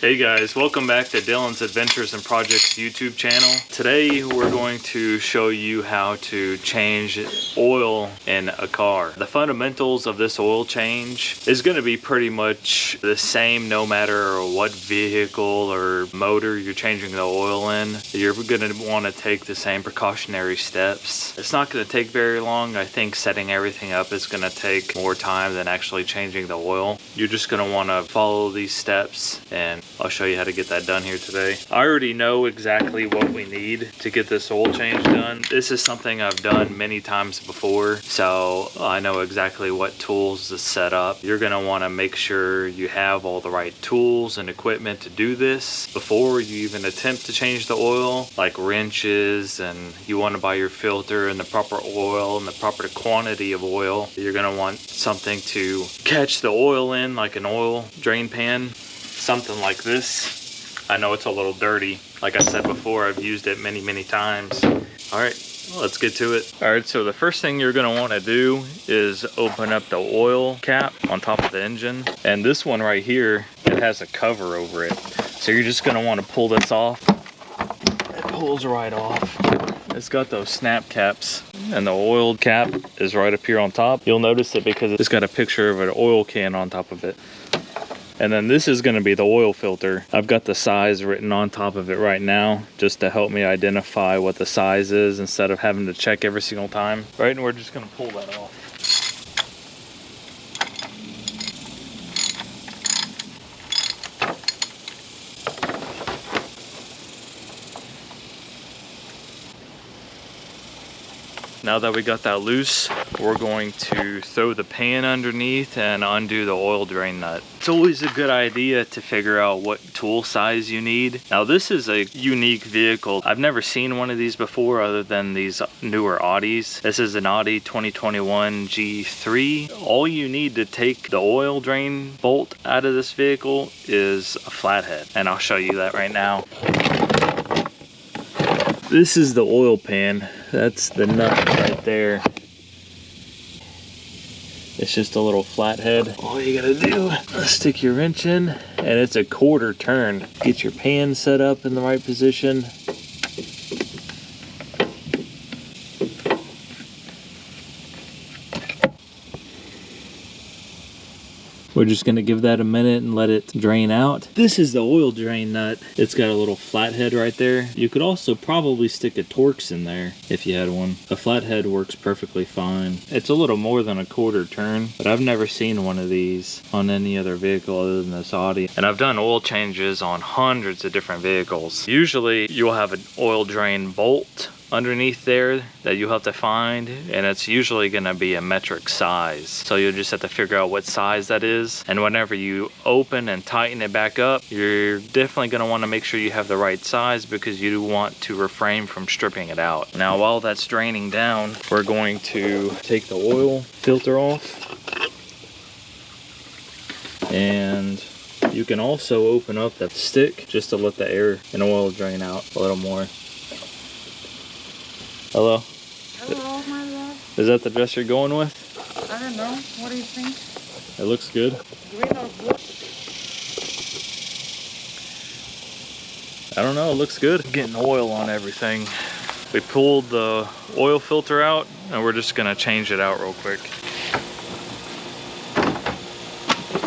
Hey guys, welcome back to Dylan's Adventures and Projects YouTube channel. Today we're going to show you how to change oil in a car. The fundamentals of this oil change is going to be pretty much the same no matter what vehicle or motor you're changing the oil in. You're going to want to take the same precautionary steps. It's not going to take very long. I think setting everything up is going to take more time than actually changing the oil. You're just going to want to follow these steps, and I'll show you how to get that done here today. I already know exactly what we need to get this oil change done. This is something I've done many times before, so I know exactly what tools to set up. You're going to want to make sure you have all the right tools and equipment to do this before you even attempt to change the oil, like wrenches, and you want to buy your filter and the proper oil and the proper quantity of oil. You're going to want something to catch the oil in, like an oil drain pan. Something like this. I know it's a little dirty. Like I said before, I've used it many times. All right, well, let's get to it. All right, so the first thing you're gonna wanna do is open up the oil cap on top of the engine. And this one right here, it has a cover over it. So you're just gonna wanna pull this off. It pulls right off. It's got those snap caps, and the oil cap is right up here on top. You'll notice it because it's got a picture of an oil can on top of it. And then this is going to be the oil filter. I've got the size written on top of it right now, just to help me identify what the size is instead of having to check every single time. Right, and we're just going to pull that off. Now that we got that loose, we're going to throw the pan underneath and undo the oil drain nut. It's always a good idea to figure out what tool size you need. Now this is a unique vehicle. I've never seen one of these before other than these newer Audis. This is an Audi 2021 Q3. All you need to take the oil drain bolt out of this vehicle is a flathead, and I'll show you that right now. This is the oil pan. That's the nut right there. It's just a little flathead. All you gotta do is stick your wrench in, and it's a quarter turn. Get your pan set up in the right position. We're just gonna give that a minute and let it drain out. This is the oil drain nut. It's got a little flathead right there. You could also probably stick a Torx in there if you had one. A flathead works perfectly fine. It's a little more than a quarter turn, but I've never seen one of these on any other vehicle other than this Audi. And I've done oil changes on hundreds of different vehicles. Usually you'll have an oil drain bolt underneath there that you have to find, and it's usually going to be a metric size, so you'll just have to figure out what size that is. And whenever you open and tighten it back up, you're definitely going to want to make sure you have the right size, because you want to refrain from stripping it out. Now while that's draining down, we're going to take the oil filter off, and you can also open up the stick just to let the air and oil drain out a little more. Hello? Hello, my love. Is that the dress you're going with? I don't know. What do you think? It looks good. Green or blue? I don't know, it looks good. Getting oil on everything. We pulled the oil filter out, and we're just gonna change it out real quick.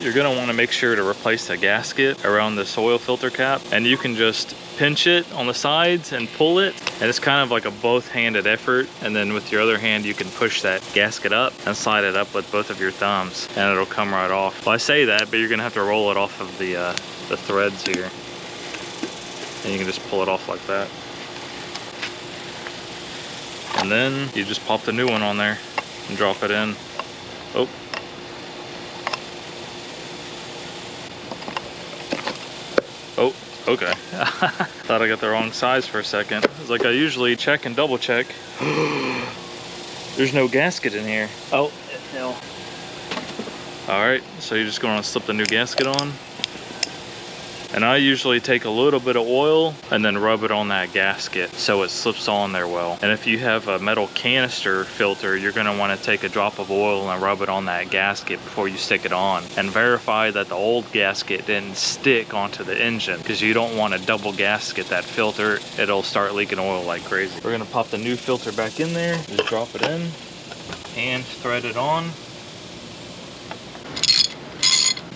You're gonna wanna make sure to replace the gasket around this oil filter cap, and you can just pinch it on the sides and pull it, and it's kind of like a both-handed effort. And then with your other hand you can push that gasket up and slide it up with both of your thumbs, and it'll come right off. Well, I say that, but you're gonna have to roll it off of the threads here, and you can just pull it off like that. And then you just pop the new one on there and drop it in. Oh. Oh, okay. Thought I got the wrong size for a second. It's like I usually check and double check. There's no gasket in here. Oh, no. All right, so you're just gonna slip the new gasket on. And I usually take a little bit of oil and then rub it on that gasket so it slips on there well. And if you have a metal canister filter, you're gonna wanna take a drop of oil and rub it on that gasket before you stick it on. And verify that the old gasket didn't stick onto the engine, because you don't want to double gasket that filter. It'll start leaking oil like crazy. We're gonna pop the new filter back in there, just drop it in and thread it on.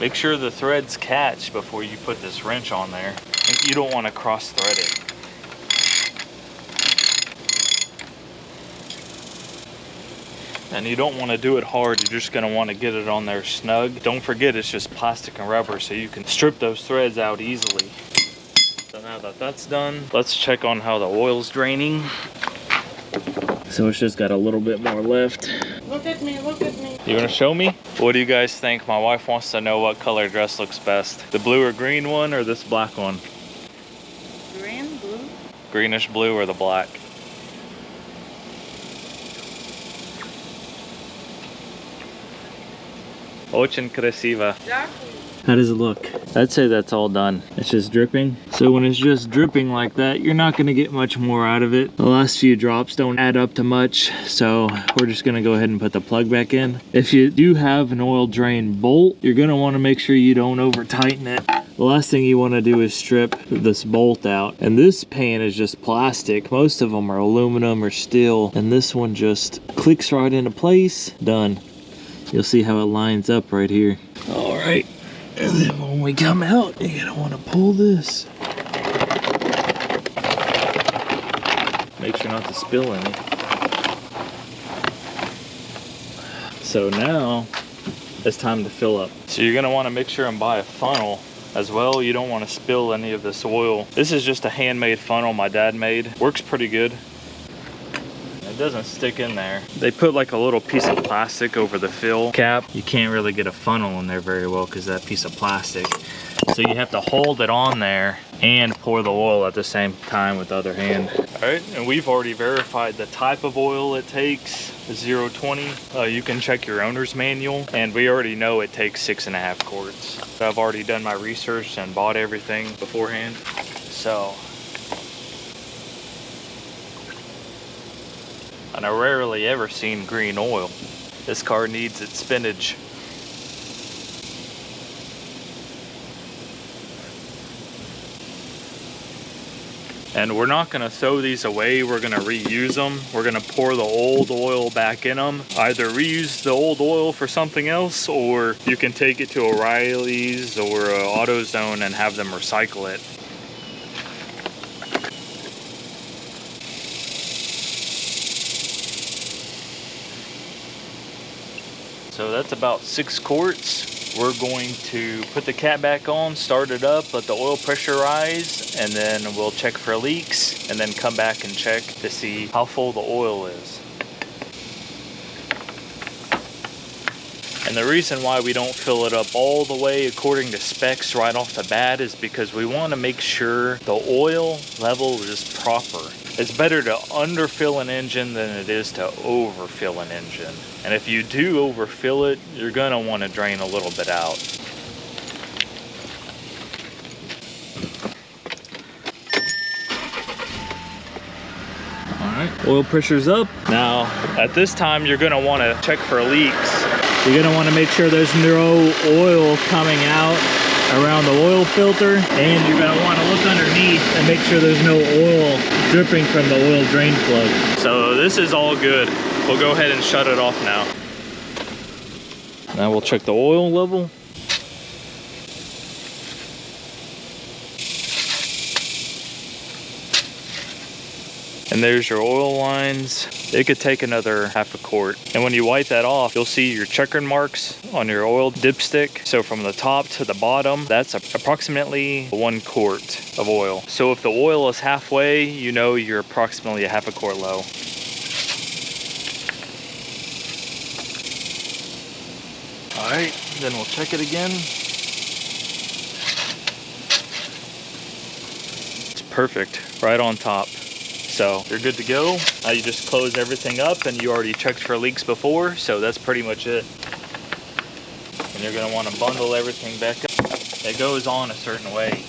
Make sure the threads catch before you put this wrench on there. You don't want to cross thread it. And you don't want to do it hard, you're just going to want to get it on there snug. Don't forget it's just plastic and rubber, so you can strip those threads out easily. So now that that's done, let's check on how the oil's draining. So it's just got a little bit more left. Look at me, look at me. You want to show me? What do you guys think? My wife wants to know what color dress looks best. The blue or green one or this black one? Green, blue. Greenish blue or the black? Очень красиво. Exactly. How does it look? I'd say that's all done. It's just dripping. So when it's just dripping like that, you're not gonna get much more out of it. The last few drops don't add up to much. So we're just gonna go ahead and put the plug back in. If you do have an oil drain bolt, you're gonna wanna make sure you don't over tighten it. The last thing you wanna do is strip this bolt out. And this pan is just plastic. Most of them are aluminum or steel. And this one just clicks right into place, done. You'll see how it lines up right here. All right. And then when we come out, you're gonna wanna pull this. Make sure not to spill any. So now, it's time to fill up. So you're gonna wanna make sure and buy a funnel as well. You don't wanna spill any of this oil. This is just a handmade funnel my dad made. Works pretty good. It doesn't stick in there. They put like a little piece of plastic over the fill cap. You can't really get a funnel in there very well because that piece of plastic. So you have to hold it on there and pour the oil at the same time with the other hand. All right, and we've already verified the type of oil it takes, 020. You can check your owner's manual, and we already know it takes 6.5 quarts. I've already done my research and bought everything beforehand. So, and I rarely ever seen green oil. This car needs its spinach. And we're not gonna throw these away, we're gonna reuse them. We're gonna pour the old oil back in them. Either reuse the old oil for something else, or you can take it to O'Reilly's or AutoZone and have them recycle it. So that's about 6 quarts. We're going to put the cap back on, start it up, let the oil pressure rise, and then we'll check for leaks, and then come back and check to see how full the oil is. And the reason why we don't fill it up all the way according to specs right off the bat is because we want to make sure the oil level is proper. It's better to underfill an engine than it is to overfill an engine. And if you do overfill it, you're gonna want to drain a little bit out. All right, oil pressure's up. Now, at this time, you're gonna want to check for leaks. You're gonna want to make sure there's no oil coming out around the oil filter, and you're gonna want to look underneath and make sure there's no oil dripping from the oil drain plug. So this is all good. We'll go ahead and shut it off now. Now we'll check the oil level. And there's your oil lines. It could take another ½ quart. And when you wipe that off, you'll see your checker marks on your oil dipstick. So from the top to the bottom, that's approximately 1 quart of oil. So if the oil is halfway, you know you're approximately a ½ quart low. All right, then we'll check it again. It's perfect, right on top. So you're good to go. Now you just close everything up, and you already checked for leaks before, so that's pretty much it. And you're gonna wanna bundle everything back up. It goes on a certain way.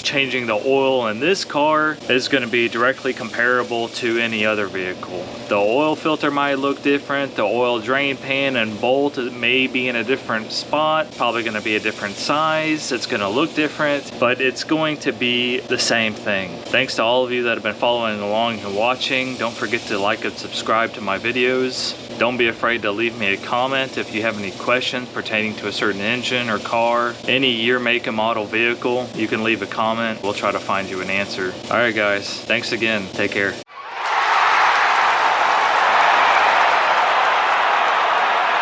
changing the oil in this car is going to be directly comparable to any other vehicle. The oil filter might look different, the oil drain pan and bolt may be in a different spot, probably going to be a different size, it's going to look different, but it's going to be the same thing. Thanks to all of you that have been following along and watching. Don't forget to like and subscribe to my videos. Don't be afraid to leave me a comment if you have any questions pertaining to a certain engine or car, any year, make, and model vehicle. You can leave a comment. We'll try to find you an answer. All right, guys. Thanks again. Take care.